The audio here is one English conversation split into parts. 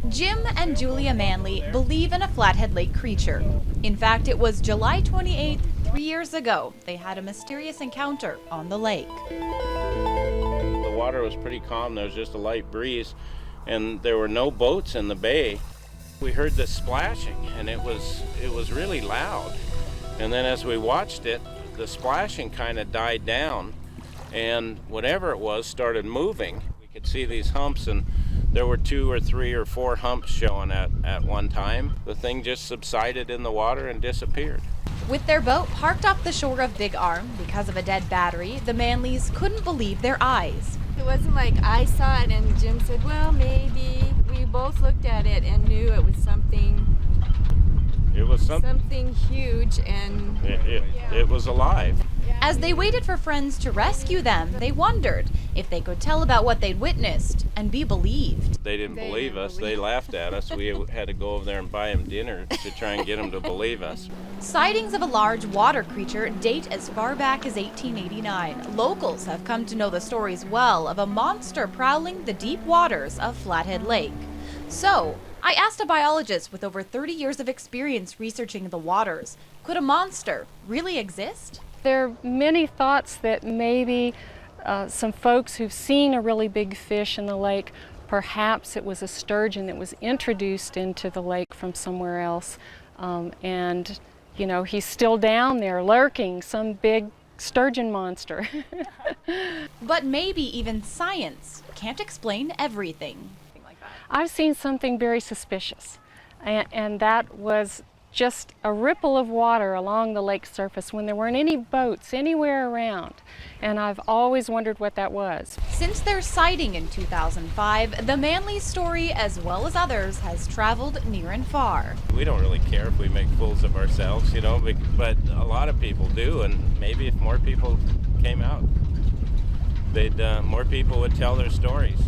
Jim and Julia Manley believe in a Flathead Lake creature. In fact, it was July 28th, 3 years ago, they had a mysterious encounter on the lake. The water was pretty calm. There was just a light breeze, and there were no boats in the bay. We heard this splashing, and it was really loud. And then as we watched it, the splashing kind of died down, and whatever it was started moving. We could see these humps, and there were 2 or 3 or 4 humps showing at one time. The thing just subsided in the water and disappeared. With their boat parked off the shore of Big Arm because of a dead battery, the Manleys couldn't believe their eyes. It wasn't like I saw it and Jim said, well, maybe. We both looked at it and knew it was something. It was something huge, and it was alive. As they waited for friends to rescue them, they wondered if they could tell about what they'd witnessed and be believed. They didn't believe us. They laughed at us. We had to go over there and buy them dinner to try and get them to believe us. Sightings of a large water creature date as far back as 1889. Locals have come to know the stories well of a monster prowling the deep waters of Flathead Lake. So, I asked a biologist with over 30 years of experience researching the waters, could a monster really exist? There are many thoughts that maybe some folks who've seen a really big fish in the lake, perhaps it was a sturgeon that was introduced into the lake from somewhere else, and you know, he's still down there lurking, some big sturgeon monster. But maybe even science can't explain everything. I've seen something very suspicious, and that was just a ripple of water along the lake surface when there weren't any boats anywhere around, and I've always wondered what that was. Since their sighting in 2005, the Manley story, as well as others, has traveled near and far. We don't really care if we make fools of ourselves, you know, but a lot of people do, and maybe if more people came out, more people would tell their stories.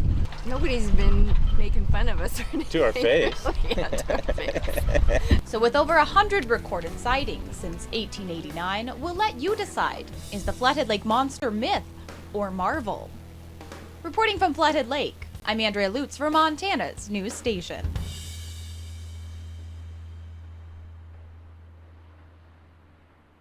Nobody's been making fun of us or anything. To our face. Yeah, to our face. So with over 100 recorded sightings since 1889, we'll let you decide, is the Flathead Lake monster myth or marvel? Reporting from Flathead Lake, I'm Andrea Lutz for Montana's news station.